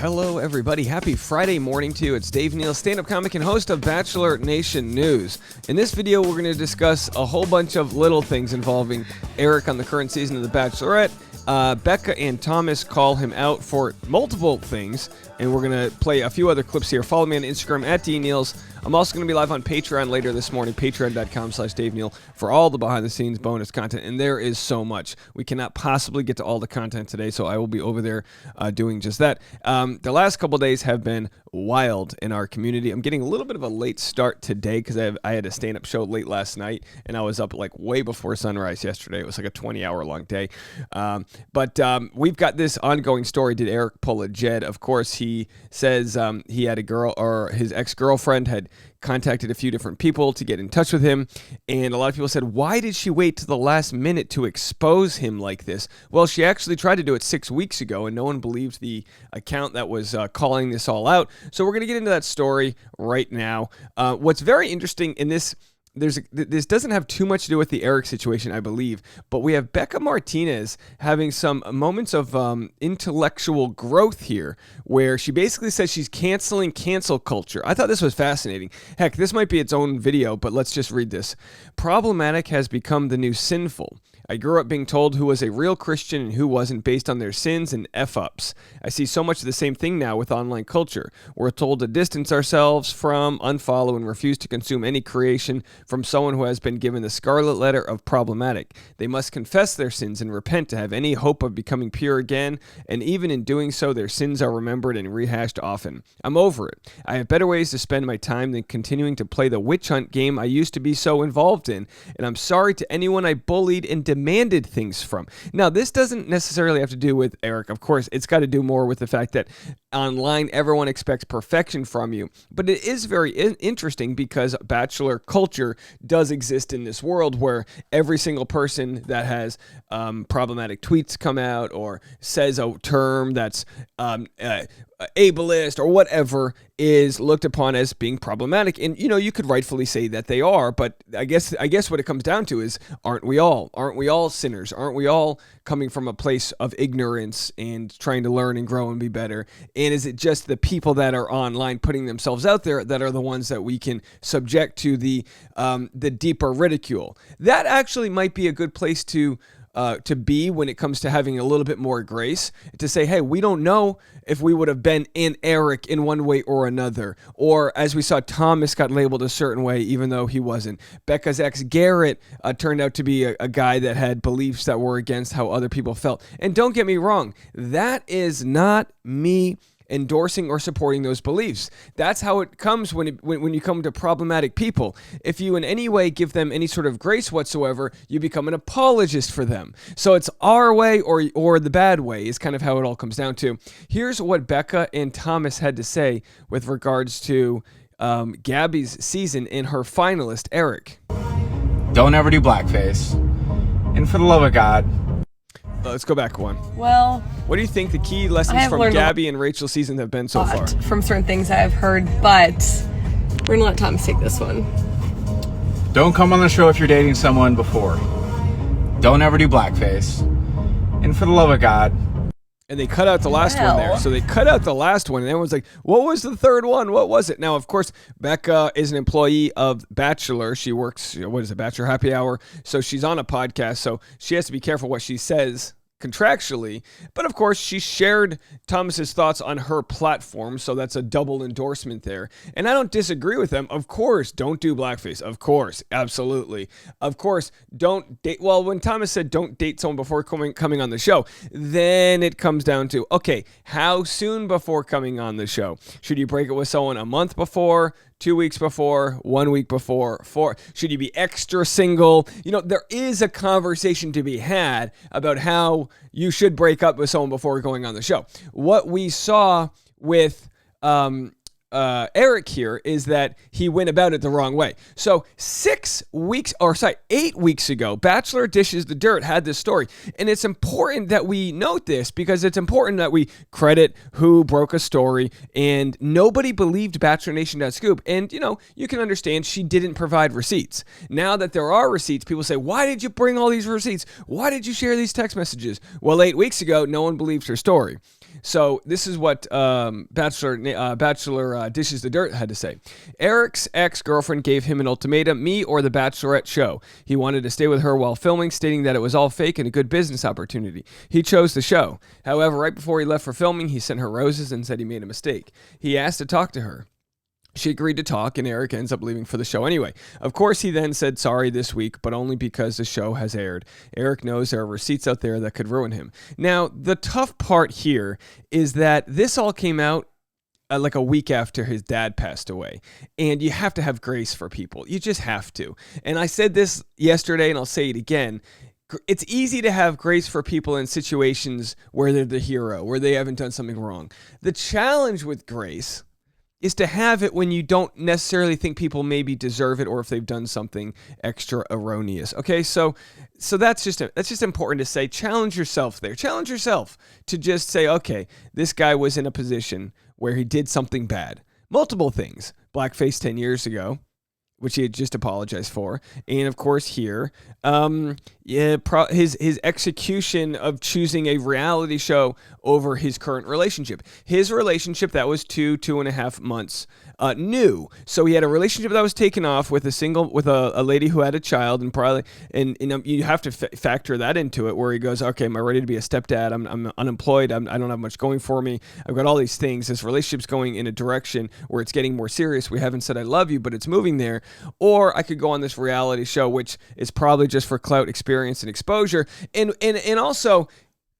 Hello, everybody. Happy Friday morning to you. It's Dave Neal, stand-up comic and host of Bachelor Nation News. In this video, we're going to discuss a whole bunch of little things involving Erich on the current season of The Bachelorette. Becca and Thomas call him out for multiple things, and we're going to play a few other clips here. Follow me on Instagram at DNeals. I'm also going to be live on Patreon later this morning, patreon.com/DaveNeal, for all the behind-the-scenes bonus content, and there is so much. We cannot possibly get to all the content today, so I will be over there doing just that. The last couple days have been wild in our community. I'm getting a little bit of a late start today because I had a stand-up show late last night, and I was up like way before sunrise yesterday. It was like a 20-hour-long day. But we've got this ongoing story. Did Erich pull a Jed? Of course, he says he had a girl, or his ex-girlfriend had contacted a few different people to get in touch with him, and a lot of people said, why did she wait to the last minute to expose him like this? Well, she actually tried to do it 6 weeks ago, and no one believed the account that was calling this all out. So we're going to get into that story right now. What's very interesting in this, this doesn't have too much to do with the Erich situation, I believe, but we have Becca Martinez having some moments of intellectual growth here, where she basically says she's canceling cancel culture. I thought this was fascinating. Heck, this might be its own video, but let's just read this. Problematic has become the new sinful. I grew up being told who was a real Christian and who wasn't based on their sins and F-ups. I see so much of the same thing now with online culture. We're told to distance ourselves from, unfollow, and refuse to consume any creation from someone who has been given the scarlet letter of problematic. They must confess their sins and repent to have any hope of becoming pure again, and even in doing so, their sins are remembered and rehashed often. I'm over it. I have better ways to spend my time than continuing to play the witch hunt game I used to be so involved in, and I'm sorry to anyone I bullied and demanded things from. Now, this doesn't necessarily have to do with Erich. Of course, it's got to do more with the fact that online everyone expects perfection from you. But it is very interesting because Bachelor culture does exist in this world where every single person that has problematic tweets come out or says a term that's ableist or whatever is looked upon as being problematic. And, you know, you could rightfully say that they are, but I guess what it comes down to is, aren't we all? Aren't we all sinners? Aren't we all coming from a place of ignorance and trying to learn and grow and be better? And is it just the people that are online putting themselves out there that are the ones that we can subject to the deeper ridicule? That actually might be a good place to be when it comes to having a little bit more grace, to say, hey, we don't know if we would have been in Erich in one way or another. Or as we saw, Thomas got labeled a certain way, even though he wasn't. Becca's ex, Garrett, turned out to be a guy that had beliefs that were against how other people felt. And don't get me wrong, that is not me endorsing or supporting those beliefs. That's how it comes when you come to problematic people. If you in any way give them any sort of grace whatsoever, you become an apologist for them. So it's our way or the bad way is kind of how it all comes down to. Here's what Becca and Thomas had to say with regards to Gabby's season and her finalist, Erich. Don't ever do blackface. And for the love of God, let's go back one. Well, what do you think the key lessons from Gabby and Rachel's season have been so far? From certain things I've heard, but we're gonna let Thomas take this one. don't come on the show if you're dating someone before. Don't ever do blackface. And for the love of God. And they cut out the last one there. So they cut out the last one, and everyone's like, what was the third one? What was it? Now, of course, Becca is an employee of Bachelor. She works, Bachelor Happy Hour. So she's on a podcast, so she has to be careful what she says contractually. But of course, she shared Thomas's thoughts on her platform, so that's a double endorsement there. And I don't disagree with them. Of course, don't do blackface. Of course, absolutely. Of course, don't date. Well, when Thomas said don't date someone before coming on the show, then it comes down to, okay, how soon before coming on the show? Should you break it with someone a month before, 2 weeks before, 1 week before, should you be extra single? There is a conversation to be had about how you should break up with someone before going on the show. What we saw with Erich here is that he went about it the wrong way. So 8 weeks ago, Bachelor Dishes the Dirt had this story. And it's important that we note this because it's important that we credit who broke a story. And nobody believed Bachelor Nation.scoop. And, you can understand she didn't provide receipts. Now that there are receipts, people say, why did you bring all these receipts? Why did you share these text messages? Well, 8 weeks ago, no one believed her story. So this is what Bachelor Dishes the Dirt had to say. Erich's ex-girlfriend gave him an ultimatum, me or the Bachelorette show. He wanted to stay with her while filming, stating that it was all fake and a good business opportunity. He chose the show. However, right before he left for filming, he sent her roses and said he made a mistake. He asked to talk to her. She agreed to talk, and Erich ends up leaving for the show anyway. Of course, he then said sorry this week, but only because the show has aired. Erich knows there are receipts out there that could ruin him. Now, the tough part here is that this all came out like a week after his dad passed away. And you have to have grace for people. You just have to. And I said this yesterday, and I'll say it again. It's easy to have grace for people in situations where they're the hero, where they haven't done something wrong. The challenge with grace is to have it when you don't necessarily think people maybe deserve it or if they've done something extra erroneous. Okay, so that's just important to say. Challenge yourself there. Challenge yourself to just say, okay, this guy was in a position where he did something bad. Multiple things. Blackface 10 years ago, which he had just apologized for. And of course here, his execution of choosing a reality show over his current relationship. His relationship that was 2.5 months new. So he had a relationship that was taken off with a lady who had a child, and probably, and you have to factor that into it, where he goes, okay, am I ready to be a stepdad? I'm unemployed. I don't have much going for me. I've got all these things. This relationship's going in a direction where it's getting more serious. We haven't said I love you, but it's moving there. Or I could go on this reality show, which is probably just for clout, experience, and exposure. And also,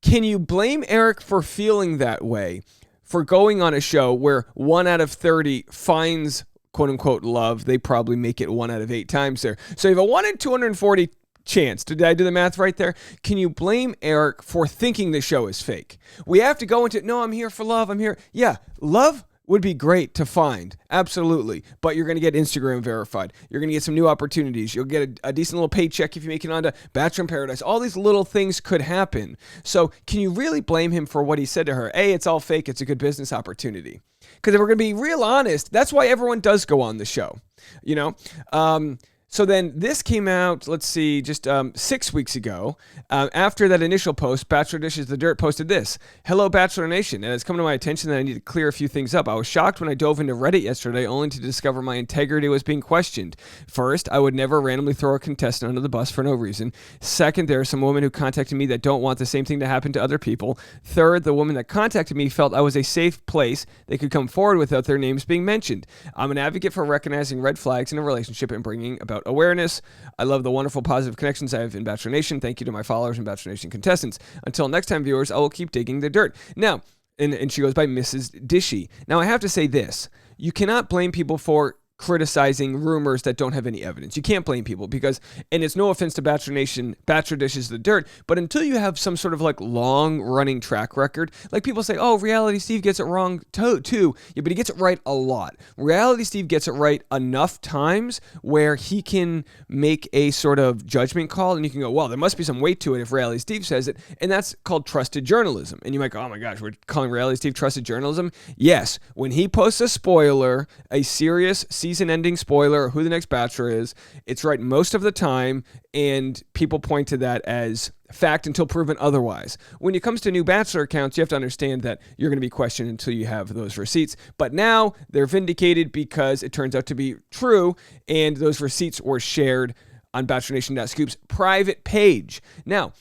can you blame Erich for feeling that way, for going on a show where 1 out of 30 finds quote-unquote love? They probably make it 1 out of 8 times there. So you have a 1 in 240 chance. Did I do the math right there? Can you blame Erich for thinking the show is fake? We have to go into, no, I'm here for love. I'm here. Yeah, love would be great to find. Absolutely. But you're going to get Instagram verified. You're going to get some new opportunities. You'll get a decent little paycheck if you make it onto Bachelor in Paradise. All these little things could happen. So can you really blame him for what he said to her? A, it's all fake. It's a good business opportunity. Because if we're going to be real honest, that's why everyone does go on the show. You know? So then this came out, let's see, just 6 weeks ago. After that initial post, Bachelor Dishes the Dirt posted this. Hello, Bachelor Nation. And it's come to my attention that I need to clear a few things up. I was shocked when I dove into Reddit yesterday only to discover my integrity was being questioned. First, I would never randomly throw a contestant under the bus for no reason. Second, there are some women who contacted me that don't want the same thing to happen to other people. Third, the woman that contacted me felt I was a safe place they could come forward without their names being mentioned. I'm an advocate for recognizing red flags in a relationship and bringing about awareness. I love the wonderful positive connections I have in Bachelor Nation. Thank you to my followers and Bachelor Nation contestants. Until next time, viewers, I will keep digging the dirt. Now, and she goes by Mrs. Dishy. Now, I have to say this. You cannot blame people for criticizing rumors that don't have any evidence. You can't blame people because, and it's no offense to Bachelor Nation, Bachelor Dishes the Dirt, but until you have some sort of like long running track record, like people say, oh, Reality Steve gets it wrong too. Yeah, but he gets it right a lot. Reality Steve gets it right enough times where he can make a sort of judgment call and you can go, well, there must be some weight to it if Reality Steve says it. And that's called trusted journalism. And you might go, oh my gosh, we're calling Reality Steve trusted journalism? Yes. When he posts a spoiler, a serious season-ending spoiler of who the next Bachelor is, it's right most of the time, and people point to that as fact until proven otherwise. When it comes to new Bachelor accounts, you have to understand that you're going to be questioned until you have those receipts. But now they're vindicated because it turns out to be true, and those receipts were shared on BachelorNation.Scoop's private page. Now,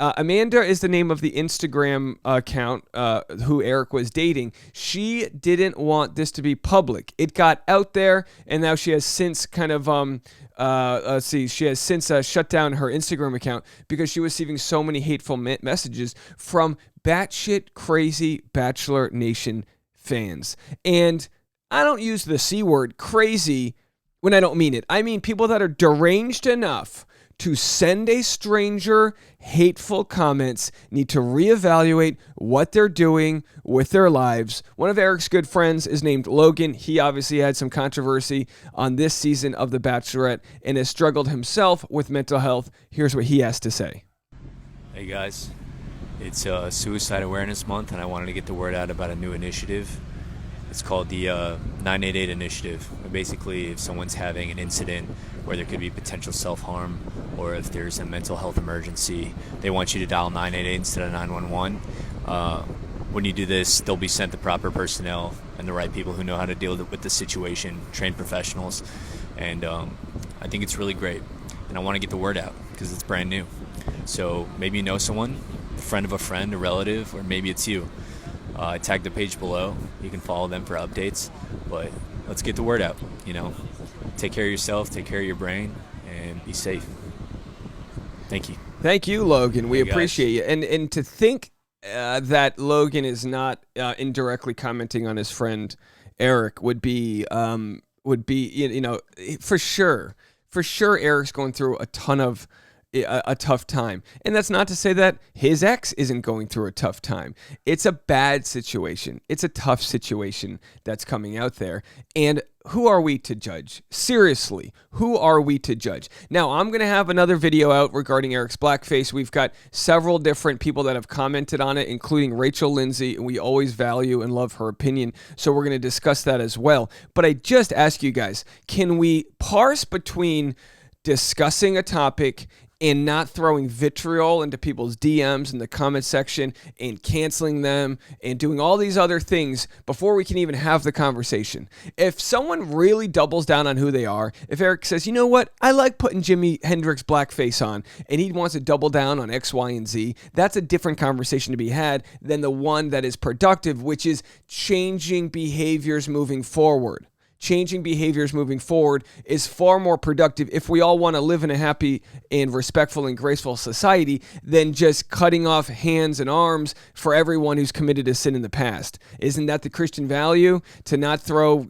Amanda is the name of the Instagram account who Erich was dating. She didn't want this to be public. It got out there, and now she has since kind of, she has since shut down her Instagram account because she was receiving so many hateful messages from batshit crazy Bachelor Nation fans. And I don't use the C word, crazy, when I don't mean it. I mean people that are deranged enough to send a stranger hateful comments, need to reevaluate what they're doing with their lives. One of Erich's good friends is named Logan. He obviously had some controversy on this season of The Bachelorette and has struggled himself with mental health. Here's what he has to say. Hey guys, it's Suicide Awareness Month, and I wanted to get the word out about a new initiative. It's called the 988 Initiative. Basically, if someone's having an incident where there could be potential self-harm or if there's a mental health emergency, they want you to dial 988 instead of 911. when you do this, they'll be sent the proper personnel and the right people who know how to deal with the situation, trained professionals. And I think it's really great. And I want to get the word out because it's brand new. So maybe you know someone, a friend of a friend, a relative, or maybe it's you. I tagged the page below. You can follow them for updates. But let's get the word out, you know. Take care of yourself, take care of your brain, and be safe. Thank you. Thank you, Logan. We Hey, guys. appreciate you. And to think that Logan is not indirectly commenting on his friend Erich would be you know, for sure Erich's going through a ton of a tough time. And that's not to say that his ex isn't going through a tough time. It's a bad situation. It's a tough situation that's coming out there. And who are we to judge? Seriously, who are we to judge? Now, I'm going to have another video out regarding Erich's blackface. We've got several different people that have commented on it, including Rachel Lindsay, and we always value and love her opinion. So we're going to discuss that as well. But I just ask you guys, can we parse between discussing a topic and not throwing vitriol into people's DMs in the comment section and canceling them and doing all these other things before we can even have the conversation? If someone really doubles down on who they are, if Erich says, you know what, I like putting Jimi Hendrix blackface on, and he wants to double down on X, Y, and Z, that's a different conversation to be had than the one that is productive, which is changing behaviors moving forward. Changing behaviors moving forward is far more productive if we all want to live in a happy and respectful and graceful society than just cutting off hands and arms for everyone who's committed a sin in the past. Isn't that the Christian value? To not throw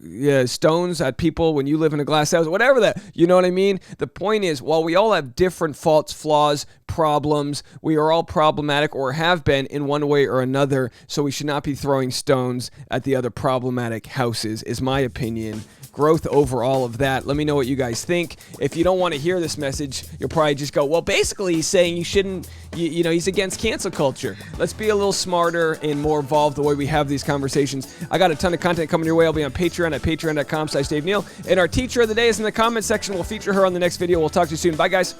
stones at people when you live in a glass house, whatever that, you know what I mean? The point is, while we all have different faults, flaws, problems, we are all problematic or have been in one way or another, so we should not be throwing stones at the other problematic houses, is my opinion. Growth over all of that. Let me know what you guys think. If you don't want to hear this message, you'll probably just go, well, basically he's saying you shouldn't, you know, he's against cancel culture. Let's be a little smarter and more involved the way we have these conversations. I got a ton of content coming your way. I'll be on Patreon at patreon.com/Dave Neal. And our teacher of the day is in the comment section. We'll feature her on the next video. We'll talk to you soon. Bye, guys.